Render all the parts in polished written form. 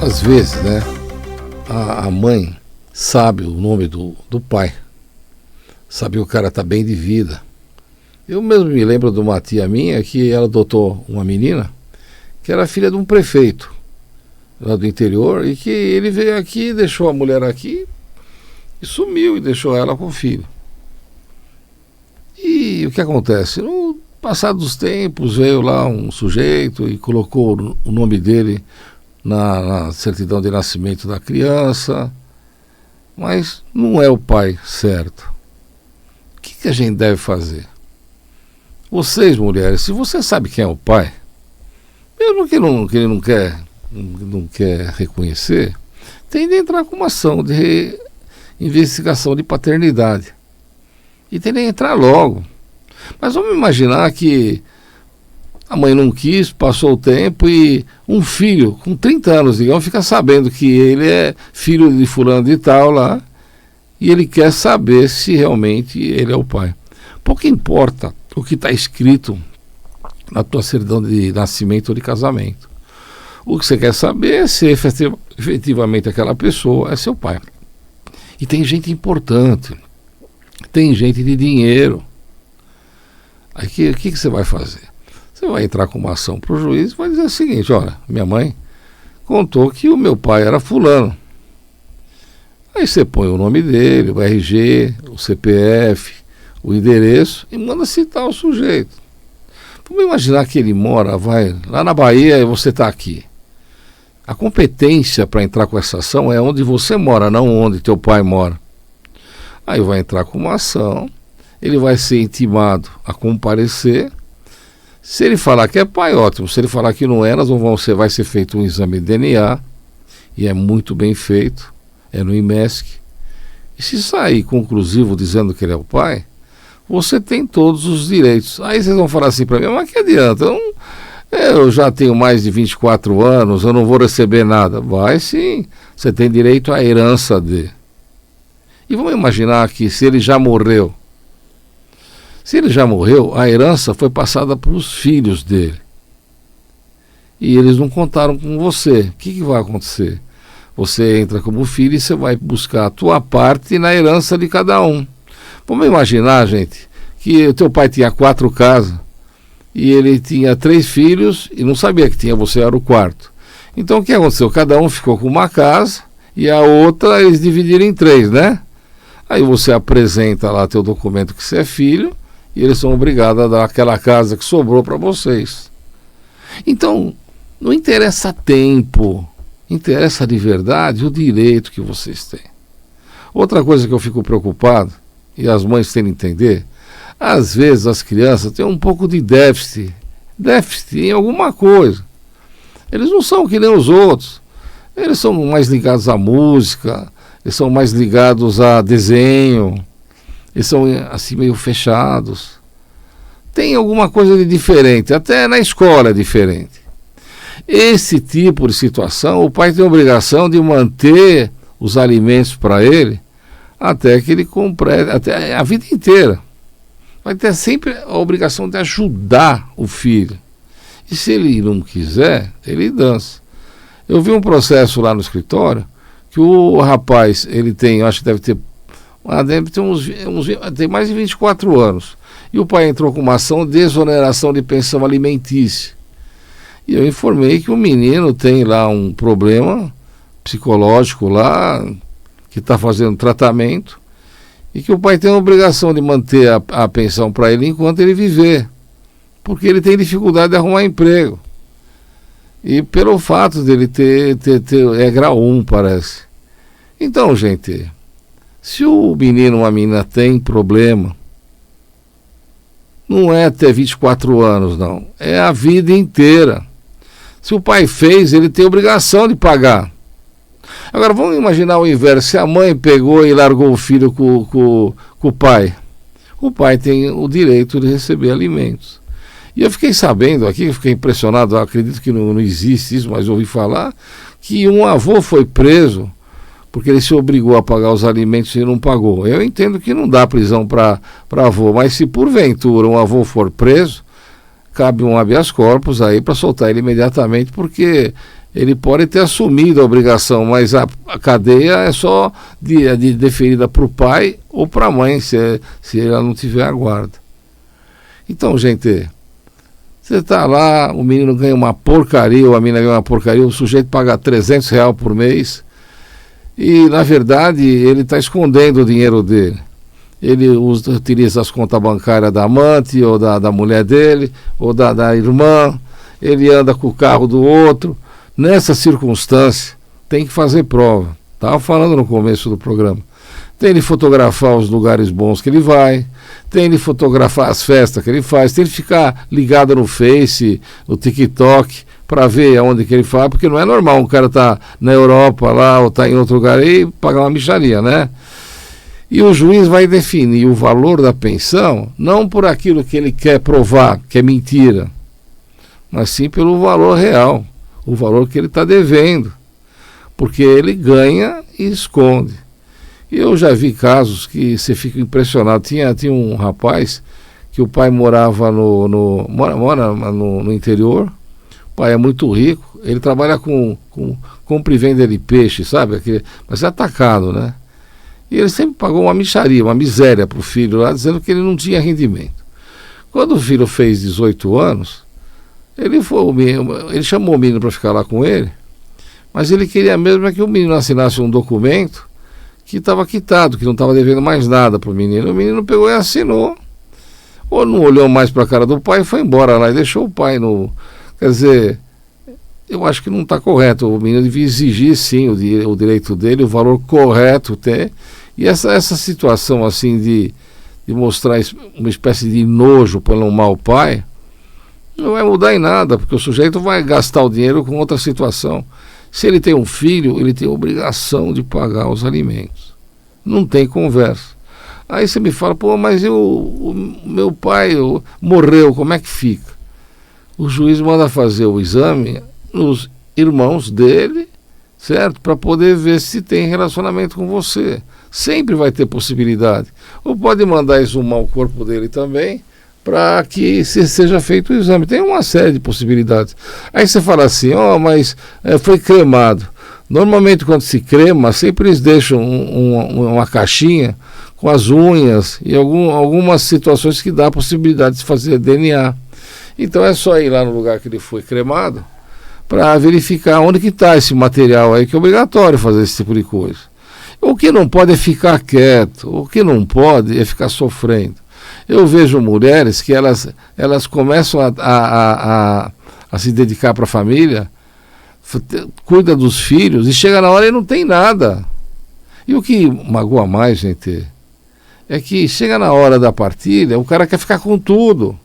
Às vezes, né, a mãe sabe o nome do pai, sabe que o cara tá bem de vida. Eu mesmo me lembro de uma tia minha que ela adotou uma menina que era filha de um prefeito lá do interior e que ele veio aqui, deixou a mulher aqui e sumiu e deixou ela com o filho. E o que acontece? No passar dos tempos veio lá um sujeito e colocou o nome dele na certidão de nascimento da criança, mas não é o pai certo. O que a gente deve fazer? Vocês, mulheres, se você sabe quem é o pai, mesmo que ele não quer reconhecer, tem de entrar com uma ação de investigação de paternidade. E tem de entrar logo. Mas vamos imaginar que a mãe não quis, passou o tempo e um filho com 30 anos, digamos, fica sabendo que ele é filho de fulano de tal lá e ele quer saber se realmente ele é o pai. Pouco importa o que está escrito na tua certidão de nascimento ou de casamento. O que você quer saber é se efetivamente aquela pessoa é seu pai. E tem gente importante, tem gente de dinheiro. Aí o que você vai fazer? Você vai entrar com uma ação para o juiz e vai dizer o seguinte: olha, minha mãe contou que o meu pai era fulano. Aí você põe o nome dele, o RG, o CPF, o endereço e manda citar o sujeito. Vamos imaginar que ele mora, vai lá na Bahia e você está aqui. A competência para entrar com essa ação é onde você mora, não onde teu pai mora. Aí vai entrar com uma ação, ele vai ser intimado a comparecer. Se ele falar que é pai, ótimo. Se ele falar que não é, vai ser feito um exame de DNA, e é muito bem feito, é no IMESC. E se sair conclusivo dizendo que ele é o pai, você tem todos os direitos. Aí vocês vão falar assim para mim: mas que adianta? Eu já tenho mais de 24 anos, eu não vou receber nada. Vai sim, você tem direito à herança dele. E vamos imaginar que se ele já morreu, a herança foi passada para os filhos dele. E eles não contaram com você. O que vai acontecer? Você entra como filho e você vai buscar a tua parte na herança de cada um. Vamos imaginar, gente, que o teu pai tinha 4 casas e ele tinha 3 filhos e não sabia que você era o quarto. Então o que aconteceu? Cada um ficou com uma casa e a outra eles dividiram em 3, né? Aí você apresenta lá teu documento que você é filho e eles são obrigados a dar aquela casa que sobrou para vocês. Então, não interessa tempo, interessa de verdade o direito que vocês têm. Outra coisa que eu fico preocupado, e as mães têm que entender, às vezes as crianças têm um pouco de déficit em alguma coisa. Eles não são que nem os outros. Eles são mais ligados à música, eles são mais ligados a desenho, eles são assim meio fechados. Tem alguma coisa de diferente, até na escola é diferente. Esse tipo de situação, o pai tem a obrigação de manter os alimentos para ele até que ele complete, até a vida inteira. Vai ter sempre a obrigação de ajudar o filho. E se ele não quiser, ele dança. Eu vi um processo lá no escritório que o rapaz, ele tem, eu acho que deve ter tem mais de 24 anos. E o pai entrou com uma ação de exoneração de pensão alimentícia. E eu informei que o menino tem lá um problema psicológico lá, que está fazendo tratamento, e que o pai tem a obrigação de manter a pensão para ele enquanto ele viver, porque ele tem dificuldade de arrumar emprego. E pelo fato dele ter é grau 1, parece. Então, gente, se o menino ou a menina tem problema, não é até 24 anos, não. É a vida inteira. Se o pai fez, ele tem obrigação de pagar. Agora, vamos imaginar o inverso. Se a mãe pegou e largou o filho com o pai. O pai tem o direito de receber alimentos. E eu fiquei sabendo aqui, fiquei impressionado, acredito que não existe isso, mas ouvi falar, que um avô foi preso porque ele se obrigou a pagar os alimentos e não pagou. Eu entendo que não dá prisão para avô, mas se porventura um avô for preso, cabe um habeas corpus aí para soltar ele imediatamente, porque ele pode ter assumido a obrigação, mas a cadeia é só deferida para o pai ou para a mãe, se ela não tiver a guarda. Então, gente, você está lá, o menino ganha uma porcaria, ou a menina ganha uma porcaria, o sujeito paga R$300 por mês, e, na verdade, ele está escondendo o dinheiro dele. Ele utiliza as contas bancárias da amante, ou da mulher dele, ou da irmã, ele anda com o carro do outro. Nessa circunstância, tem que fazer prova. Estava falando no começo do programa. Tem ele fotografar os lugares bons que ele vai, tem ele fotografar as festas que ele faz, tem ele ficar ligado no Face, no TikTok, para ver aonde que ele faz, porque não é normal um cara tá na Europa lá, ou tá em outro lugar e pagar uma mixaria, né? E o juiz vai definir o valor da pensão, não por aquilo que ele quer provar, que é mentira, mas sim pelo valor real, o valor que ele está devendo, porque ele ganha e esconde. Eu já vi casos que você fica impressionado. Tinha um rapaz que o pai morava mora no interior, o pai é muito rico, ele trabalha com compra e venda de peixe, sabe? Mas é atacado, né? E ele sempre pagou uma mixaria, uma miséria para o filho lá, dizendo que ele não tinha rendimento. Quando o filho fez 18 anos, ele chamou o menino para ficar lá com ele, mas ele queria mesmo que o menino assinasse um documento que estava quitado, que não estava devendo mais nada para o menino. O menino pegou e assinou, ou não olhou mais para a cara do pai e foi embora lá e deixou o pai no... Quer dizer, eu acho que não está correto. O menino devia exigir sim o direito dele, o valor correto ter. E essa situação assim de mostrar uma espécie de nojo para um mau pai, não vai mudar em nada, porque o sujeito vai gastar o dinheiro com outra situação. Se ele tem um filho, ele tem a obrigação de pagar os alimentos. Não tem conversa. Aí você me fala, pô, mas o meu pai morreu, como é que fica? O juiz manda fazer o exame nos irmãos dele, certo? Para poder ver se tem relacionamento com você. Sempre vai ter possibilidade. Ou pode mandar exumar o corpo dele também, para que seja feito o exame. Tem uma série de possibilidades. Aí você fala assim, mas foi cremado. Normalmente quando se crema, sempre eles deixam uma caixinha com as unhas e algumas situações que dá a possibilidade de fazer DNA. Então é só ir lá no lugar que ele foi cremado para verificar onde que está esse material aí, que é obrigatório fazer esse tipo de coisa. O que não pode é ficar quieto, o que não pode é ficar sofrendo. Eu vejo mulheres que elas começam a se dedicar para a família, cuida dos filhos e chega na hora e não tem nada. E o que magoa mais, gente, é que chega na hora da partilha, o cara quer ficar com tudo.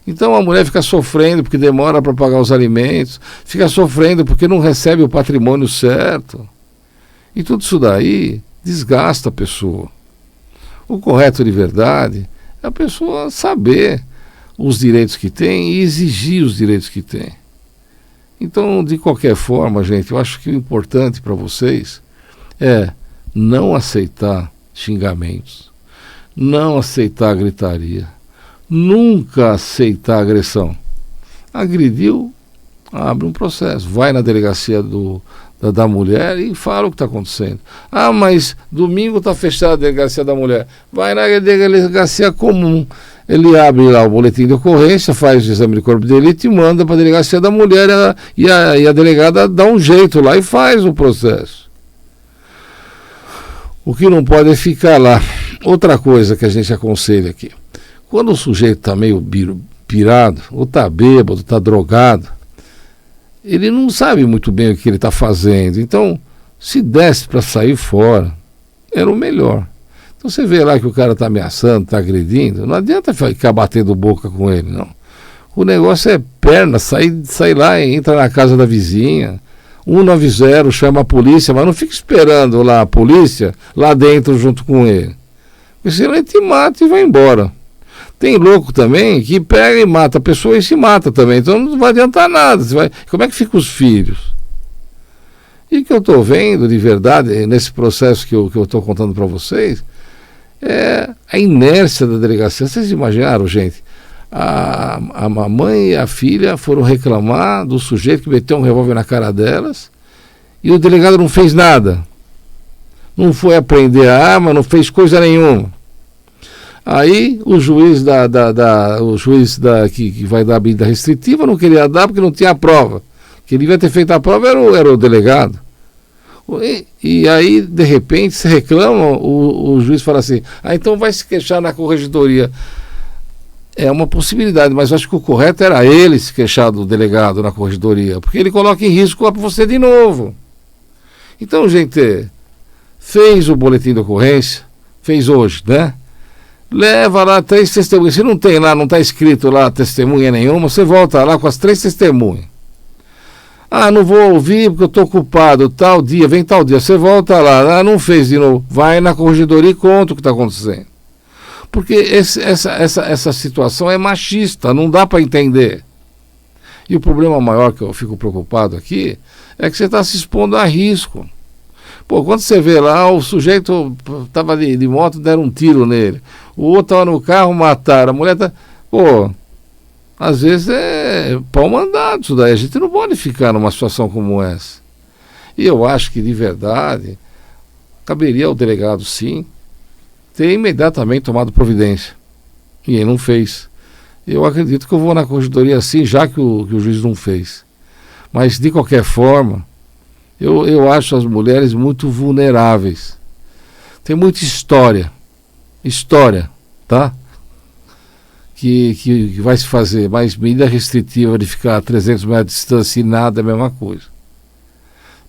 Então a mulher fica sofrendo porque demora para pagar os alimentos, fica sofrendo porque não recebe o patrimônio certo. E tudo isso daí desgasta a pessoa. O correto de verdade é a pessoa saber os direitos que tem e exigir os direitos que tem. Então, de qualquer forma, gente, eu acho que o importante para vocês é não aceitar xingamentos, não aceitar gritaria, nunca aceitar agressão. Agrediu, abre um processo, vai na delegacia da mulher e fala o que está acontecendo. Mas domingo está fechada a delegacia da mulher. Vai na delegacia comum. Ele abre lá o boletim de ocorrência, faz o exame de corpo de delito e manda para a delegacia da mulher e a delegada dá um jeito lá e faz o processo. O que não pode é ficar lá. Outra coisa que a gente aconselha aqui. Quando o sujeito está meio pirado, ou está bêbado, está drogado, ele não sabe muito bem o que ele está fazendo. Então, se desse para sair fora, era o melhor. Então você vê lá que o cara está ameaçando, está agredindo, não adianta ficar batendo boca com ele, não. O negócio é perna, sai lá e entra na casa da vizinha, 190, chama a polícia, mas não fica esperando lá a polícia, lá dentro junto com ele. Porque senão ele te mata e vai embora. Tem louco também que pega e mata a pessoa e se mata também. Então não vai adiantar nada. Como é que ficam os filhos? E o que eu estou vendo de verdade nesse processo que eu estou contando para vocês é a inércia da delegacia. Vocês imaginaram, gente? A mamãe e a filha foram reclamar do sujeito que meteu um revólver na cara delas e o delegado não fez nada. Não foi apreender a arma, não fez coisa nenhuma. Aí o juiz que vai dar a medida restritiva não queria dar porque não tinha prova. Quem devia ter feito a prova era o delegado. E aí, de repente, se reclama, o juiz fala assim, então vai se queixar na corregedoria. É uma possibilidade, mas eu acho que o correto era ele se queixar do delegado na corregedoria, porque ele coloca em risco você de novo. Então, gente, fez o boletim de ocorrência, fez hoje, né? Leva lá 3 testemunhas. Se não tem lá, não está escrito lá testemunha nenhuma, você volta lá com as 3 testemunhas. Não vou ouvir porque eu estou ocupado, tal dia, vem tal dia. Você volta lá, não fez de novo. Vai na corregedoria e conta o que está acontecendo. Porque essa situação é machista, não dá para entender. E o problema maior que eu fico preocupado aqui é que você está se expondo a risco. Pô, quando você vê lá, o sujeito estava de moto, deram um tiro nele. O outro estava no carro, mataram. A mulher está... Pô, às vezes é pau mandado isso daí. A gente não pode ficar numa situação como essa. E eu acho que, de verdade, caberia ao delegado, sim, ter imediatamente tomado providência. E ele não fez. Eu acredito que eu vou na corregedoria sim, já que o juiz não fez. Mas, de qualquer forma, eu acho as mulheres muito vulneráveis. Tem muita história, tá? Que vai se fazer, mas medida restritiva de ficar a 300 metros de distância e nada é a mesma coisa.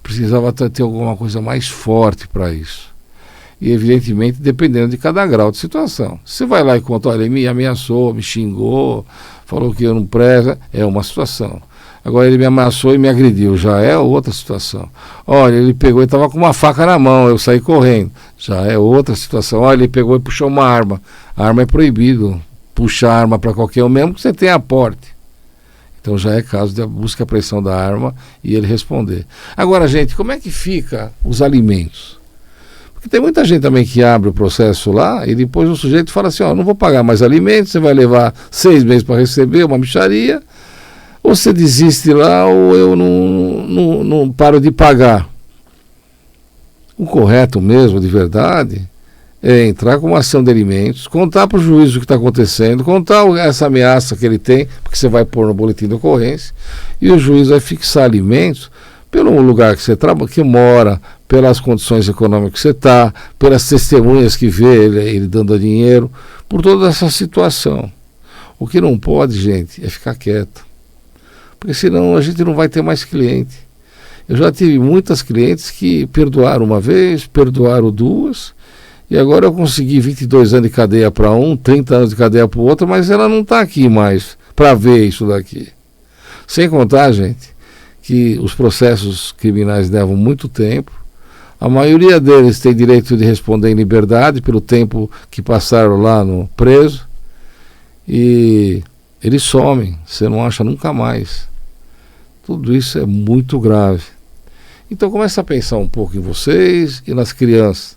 Precisava ter alguma coisa mais forte para isso. E, evidentemente, dependendo de cada grau de situação. Você vai lá e conta, olha, ele me ameaçou, me xingou, falou que eu não prezo, é uma situação. Agora ele me ameaçou e me agrediu, já é outra situação. Olha, ele pegou e estava com uma faca na mão, eu saí correndo, já é outra situação. Olha, ele pegou e puxou uma arma. A arma é proibido puxar arma para qualquer um, mesmo que você tenha aporte. Então já é caso de busca e apreensão da arma e ele responder. Agora, gente, como é que fica os alimentos? Porque tem muita gente também que abre o processo lá e depois o sujeito fala assim, não vou pagar mais alimentos, você vai levar 6 meses para receber uma mixaria, ou você desiste lá ou eu não paro de pagar. O correto mesmo, de verdade, é entrar com uma ação de alimentos, contar para o juiz o que está acontecendo, contar essa ameaça que ele tem, porque você vai pôr no boletim de ocorrência, e o juiz vai fixar alimentos pelo lugar que você trabalha, que mora, pelas condições econômicas que você está, pelas testemunhas que vê ele dando dinheiro, por toda essa situação. O que não pode, gente, é ficar quieto. Porque senão a gente não vai ter mais cliente. Eu já tive muitas clientes que perdoaram uma vez, perdoaram 2, e agora eu consegui 22 anos de cadeia para um, 30 anos de cadeia para o outro, mas ela não está aqui mais para ver isso daqui. Sem contar, gente, que os processos criminais levam muito tempo. A maioria deles tem direito de responder em liberdade pelo tempo que passaram lá no preso. E eles somem, você não acha nunca mais. Tudo isso é muito grave. Então começa a pensar um pouco em vocês e nas crianças.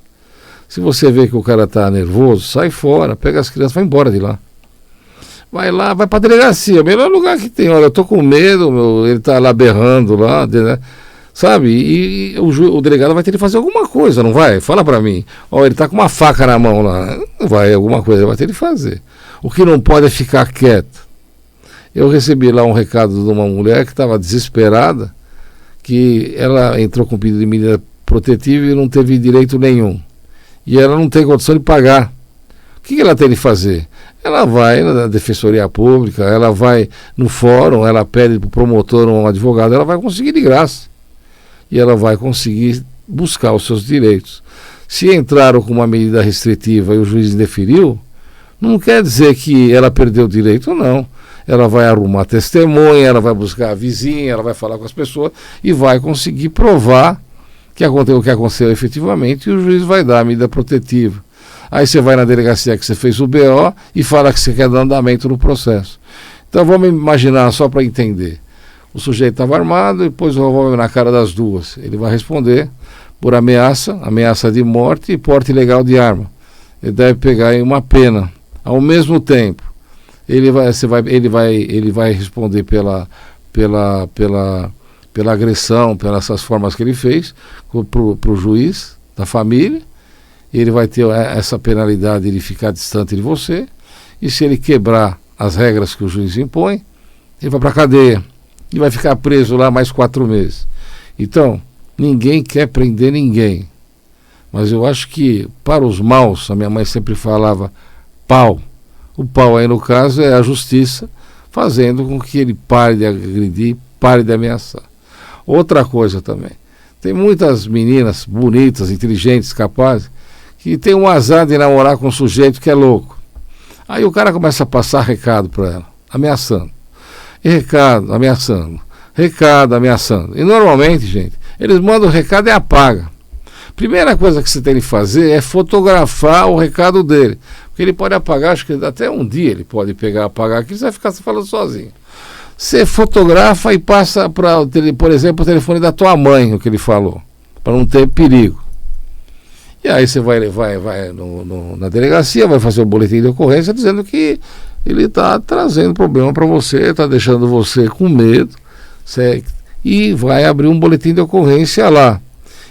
Se você vê que o cara está nervoso, sai fora, pega as crianças, vai embora de lá. Vai lá, vai para a delegacia, o melhor lugar que tem. Olha, eu estou com medo, ele está lá berrando lá, né? Sabe? E o delegado vai ter que fazer alguma coisa, não vai? Fala para mim. Ele está com uma faca na mão lá. Não vai, alguma coisa ele vai ter que fazer. O que não pode é ficar quieto. Eu recebi lá um recado de uma mulher que estava desesperada, que ela entrou com pedido de medida protetiva e não teve direito nenhum. E ela não tem condição de pagar. O que ela tem de fazer? Ela vai na Defensoria Pública, ela vai no fórum, ela pede para o promotor ou um advogado, ela vai conseguir de graça. E ela vai conseguir buscar os seus direitos. Se entraram com uma medida restritiva e o juiz indeferiu, não quer dizer que ela perdeu o direito, não. Ela vai arrumar testemunha, ela vai buscar a vizinha, ela vai falar com as pessoas e vai conseguir provar que o que aconteceu efetivamente, e o juiz vai dar a medida protetiva. Aí você vai na delegacia que você fez o BO e fala que você quer dar andamento no processo. Então vamos imaginar, só para entender. O sujeito estava armado e pôs o revólver na cara das duas. Ele vai responder por ameaça de morte e porte ilegal de arma. Ele deve pegar aí uma pena. Ao mesmo tempo, ele vai responder pela agressão, pelas essas formas que ele fez para o juiz da família. Ele vai ter essa penalidade de ele ficar distante de você, e se ele quebrar as regras que o juiz impõe, ele vai para a cadeia e vai ficar preso lá mais 4 meses. Então, ninguém quer prender ninguém, mas eu acho que para os maus, a minha mãe sempre falava pau. O pau aí no caso é a justiça fazendo com que ele pare de agredir, pare de ameaçar. Outra coisa também, tem muitas meninas bonitas, inteligentes, capazes, que tem um azar de namorar com um sujeito que é louco. Aí o cara começa a passar recado para ela, ameaçando. E recado, ameaçando. Recado, ameaçando. E normalmente, gente, eles mandam o recado e apaga. Primeira coisa que você tem que fazer é fotografar o recado dele. Porque ele pode apagar, acho que até um dia ele pode pegar, apagar aqui, você vai ficar falando sozinho. Você fotografa e passa para, por exemplo, o telefone da tua mãe, o que ele falou, para não ter perigo. E aí você vai na delegacia, vai fazer um boletim de ocorrência dizendo que ele está trazendo problema para você, está deixando você com medo, certo? E vai abrir um boletim de ocorrência lá.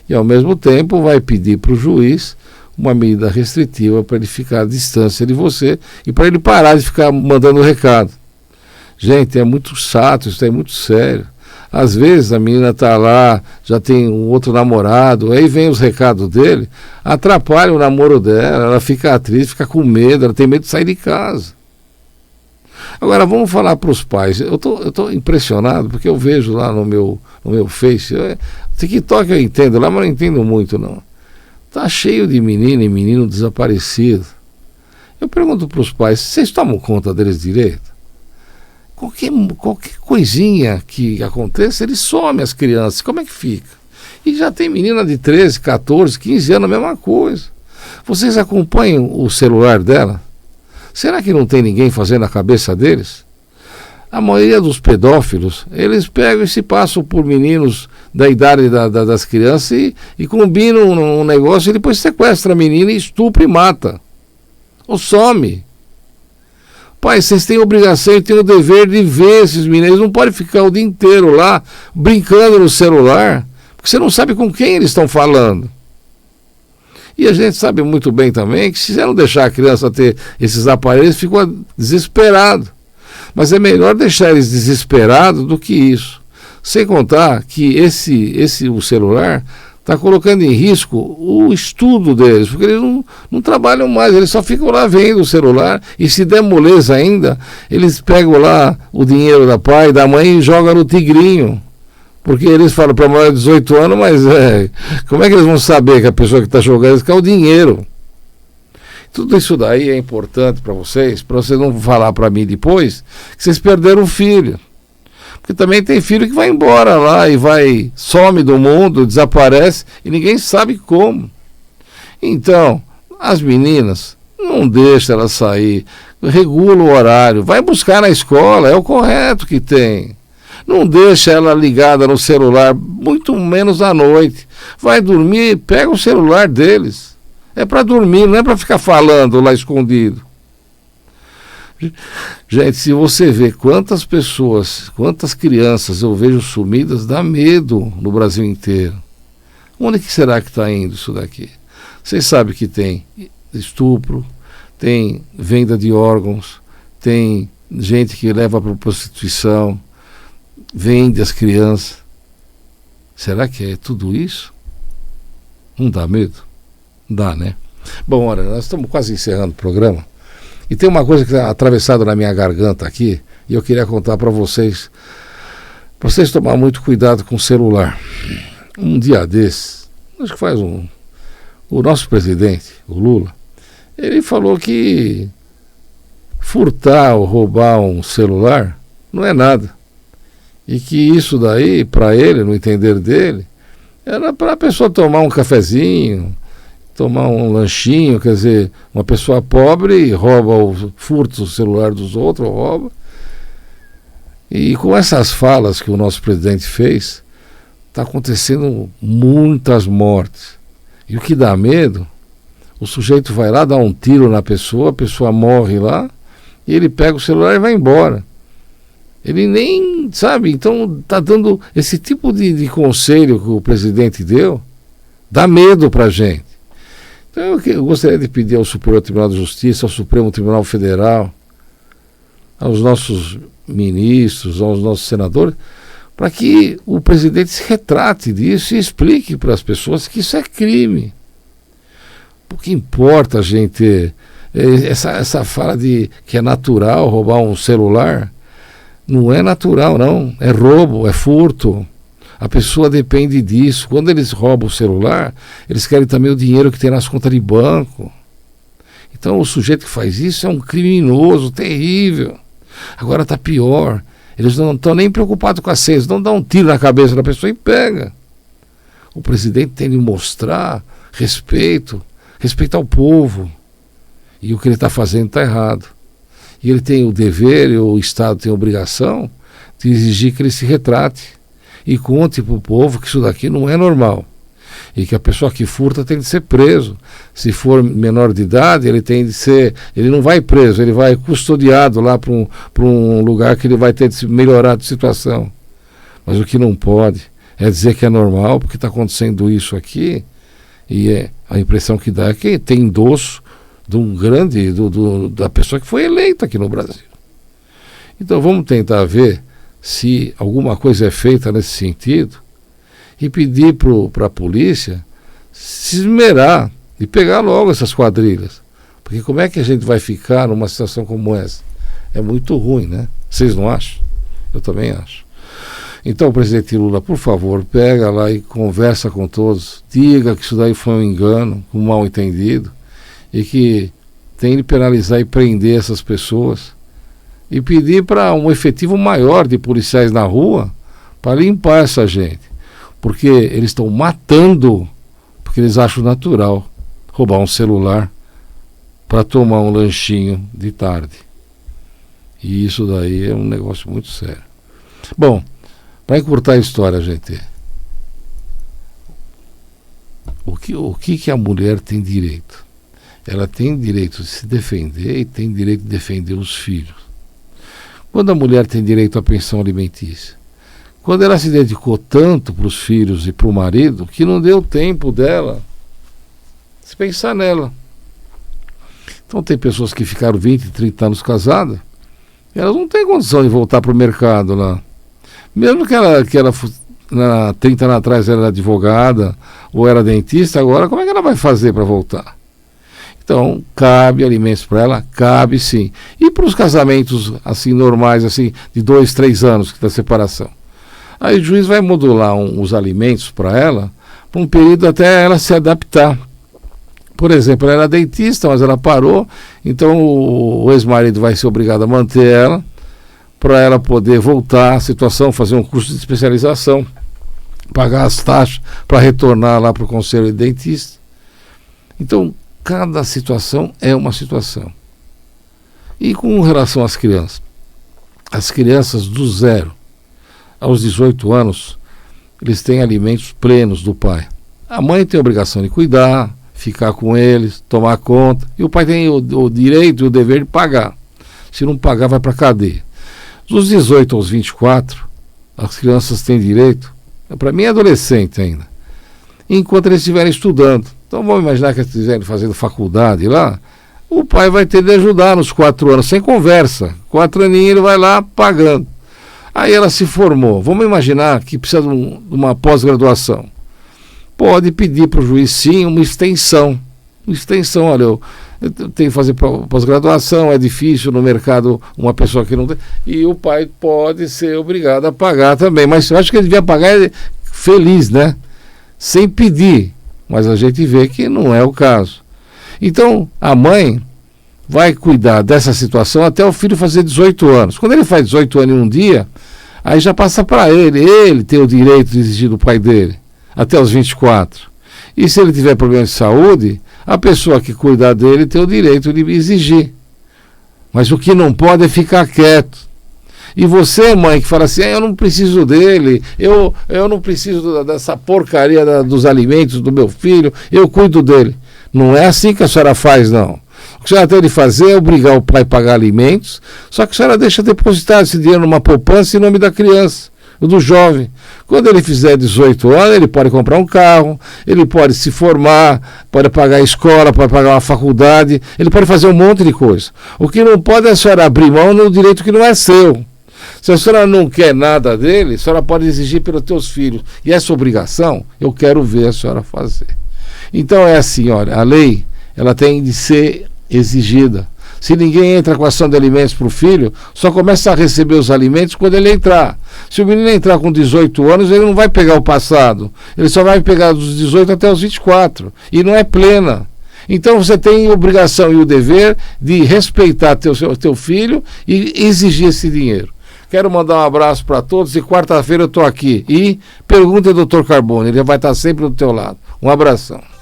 E ao mesmo tempo vai pedir para o juiz uma medida restritiva para ele ficar à distância de você e para ele parar de ficar mandando recado. Gente, é muito chato, isso é muito sério. Às vezes a menina está lá, já tem um outro namorado, aí vem os recados dele, atrapalha o namoro dela, ela fica triste, fica com medo, ela tem medo de sair de casa. Agora vamos falar para os pais. Eu tô impressionado porque eu vejo lá no meu Face, TikTok eu entendo lá, mas não entendo muito não. Tá cheio de menina e menino desaparecido. Eu pergunto para os pais, vocês tomam conta deles direito? Qualquer coisinha que aconteça, eles somem as crianças. Como é que fica? E já tem menina de 13, 14, 15 anos, a mesma coisa. Vocês acompanham o celular dela? Será que não tem ninguém fazendo a cabeça deles? A maioria dos pedófilos, eles pegam e se passam por meninos da idade das crianças e combinam um negócio e depois sequestra a menina e estupra e mata. Ou some. Pai, vocês têm a obrigação e têm o dever de ver esses meninos. Eles não podem ficar o dia inteiro lá brincando no celular, porque você não sabe com quem eles estão falando. E a gente sabe muito bem também que se você não deixar a criança ter esses aparelhos, fica desesperado. Mas é melhor deixar eles desesperados do que isso. Sem contar que o celular está colocando em risco o estudo deles, porque eles não trabalham mais, eles só ficam lá vendo o celular, e se der moleza ainda, eles pegam lá o dinheiro da pai e da mãe e jogam no tigrinho. Porque eles falam para maior de 18 anos, mas como é que eles vão saber que a pessoa que está jogando quer o dinheiro? Tudo isso daí é importante para vocês não falar para mim depois que vocês perderam o filho. Porque também tem filho que vai embora lá e some do mundo, desaparece e ninguém sabe como. Então, as meninas, não deixa elas sair, regula o horário, vai buscar na escola, é o correto que tem. Não deixa ela ligada no celular, muito menos à noite. Vai dormir, pega o celular deles. É para dormir, não é para ficar falando lá escondido. Gente, se você vê quantas pessoas, quantas crianças eu vejo sumidas, dá medo no Brasil inteiro. Onde que será que está indo isso daqui? Vocês sabem que tem estupro, tem venda de órgãos, tem gente que leva para prostituição, vende as crianças. Será que é tudo isso? Não dá medo? Dá, né? Bom, olha, nós estamos quase encerrando o programa. E tem uma coisa que está atravessada na minha garganta aqui, e eu queria contar para vocês tomar muito cuidado com o celular. Um dia desses, acho que o nosso presidente, o Lula, ele falou que furtar ou roubar um celular não é nada. E que isso daí, para ele, no entender dele, era para a pessoa tomar um cafezinho, tomar um lanchinho, quer dizer, uma pessoa pobre furta o celular dos outros, rouba. E com essas falas que o nosso presidente fez, está acontecendo muitas mortes. E o que dá medo, o sujeito vai lá, dá um tiro na pessoa, a pessoa morre lá, e ele pega o celular e vai embora. Ele nem sabe, então está dando esse tipo de conselho que o presidente deu, dá medo para a gente. Então eu gostaria de pedir ao Superior Tribunal de Justiça, ao Supremo Tribunal Federal, aos nossos ministros, aos nossos senadores, para que o presidente se retrate disso e explique para as pessoas que isso é crime. O que importa a gente, essa fala de que é natural roubar um celular, não é natural não, é roubo, é furto. A pessoa depende disso. Quando eles roubam o celular, eles querem também o dinheiro que tem nas contas de banco. Então o sujeito que faz isso é um criminoso terrível. Agora está pior. Eles não estão nem preocupados com a senha, eles não dão um tiro na cabeça da pessoa e pega. O presidente tem de mostrar respeito ao povo. E o que ele está fazendo está errado. E ele tem o dever, e o Estado tem a obrigação de exigir que ele se retrate e conte para o povo que isso daqui não é normal. E que a pessoa que furta tem de ser preso. Se for menor de idade, ele não vai preso, ele vai custodiado lá para um lugar que ele vai ter de se melhorar de situação. Mas o que não pode é dizer que é normal, porque está acontecendo isso aqui, e a impressão que dá é que tem endosso de um grande, da pessoa que foi eleita aqui no Brasil. Então vamos tentar ver se alguma coisa é feita nesse sentido e pedir para a polícia se esmerar e pegar logo essas quadrilhas. Porque como é que a gente vai ficar numa situação como essa? É muito ruim, né? Vocês não acham? Eu também acho. Então, presidente Lula, por favor, pega lá e conversa com todos, diga que isso daí foi um engano, um mal entendido, e que tem de penalizar e prender essas pessoas e pedir para um efetivo maior de policiais na rua para limpar essa gente, porque eles estão matando, porque eles acham natural roubar um celular para tomar um lanchinho de tarde. E isso daí é um negócio muito sério. Bom, para encurtar a história, gente, o que a mulher tem direito? Ela tem direito de se defender e tem direito de defender os filhos. Quando a mulher tem direito à pensão alimentícia? Quando ela se dedicou tanto para os filhos e para o marido que não deu tempo dela se pensar nela. Então tem pessoas que ficaram 20, 30 anos casadas e elas não têm condição de voltar para o mercado lá. Mesmo que ela 30 anos atrás era advogada ou era dentista, agora como é que ela vai fazer para voltar? Então, cabe alimentos para ela? Cabe sim. E para os casamentos assim normais, assim, de 2, 3 anos da separação? Aí o juiz vai modular os alimentos para ela por um período até ela se adaptar. Por exemplo, ela era dentista, mas ela parou, então o ex-marido vai ser obrigado a manter ela para ela poder voltar à situação, fazer um curso de especialização, pagar as taxas para retornar lá para o conselho de dentista. Então, cada situação é uma situação. E com relação às crianças? As crianças do 0 aos 18 anos, eles têm alimentos plenos do pai. A mãe tem a obrigação de cuidar, ficar com eles, tomar conta, e o pai tem o direito e o dever de pagar. Se não pagar, vai para a cadeia. Dos 18 aos 24, as crianças têm direito, para mim é adolescente ainda, enquanto eles estiverem estudando. Então vamos imaginar que eles estiverem fazendo faculdade lá, o pai vai ter de ajudar nos 4 anos, sem conversa. 4 aninhos ele vai lá pagando. Aí ela se formou. Vamos imaginar que precisa de uma pós-graduação. Pode pedir para o juiz, sim, uma extensão. Uma extensão, olha, eu tenho que fazer pós-graduação, é difícil no mercado uma pessoa que não tem. E o pai pode ser obrigado a pagar também. Mas eu acho que ele devia pagar feliz, né? Sem pedir. Mas a gente vê que não é o caso. Então, a mãe vai cuidar dessa situação até o filho fazer 18 anos. Quando ele faz 18 anos em um dia, aí já passa para ele tem o direito de exigir do pai dele, até os 24. E se ele tiver problema de saúde, a pessoa que cuidar dele tem o direito de exigir. Mas o que não pode é ficar quieto. E você, mãe, que fala assim, eu não preciso dele, eu não preciso dessa porcaria dos alimentos do meu filho, eu cuido dele. Não é assim que a senhora faz, não. O que a senhora tem de fazer é obrigar o pai a pagar alimentos, só que a senhora deixa depositar esse dinheiro numa poupança em nome da criança, do jovem. Quando ele fizer 18 anos, ele pode comprar um carro, ele pode se formar, pode pagar a escola, pode pagar uma faculdade, ele pode fazer um monte de coisa. O que não pode é a senhora abrir mão no direito que não é seu. Se a senhora não quer nada dele, a senhora pode exigir pelos teus filhos. E essa obrigação, eu quero ver a senhora fazer. Então é assim, olha, a lei, ela tem de ser exigida. Se ninguém entra com ação de alimentos para o filho, só começa a receber os alimentos quando ele entrar. Se o menino entrar com 18 anos, ele não vai pegar o passado. Ele só vai pegar dos 18 até os 24. E não é plena. Então você tem a obrigação e o dever de respeitar teu filho e exigir esse dinheiro. Quero mandar um abraço para todos e quarta-feira eu estou aqui. E pergunta ao Dr. Carbone, ele vai estar sempre do teu lado. Um abração.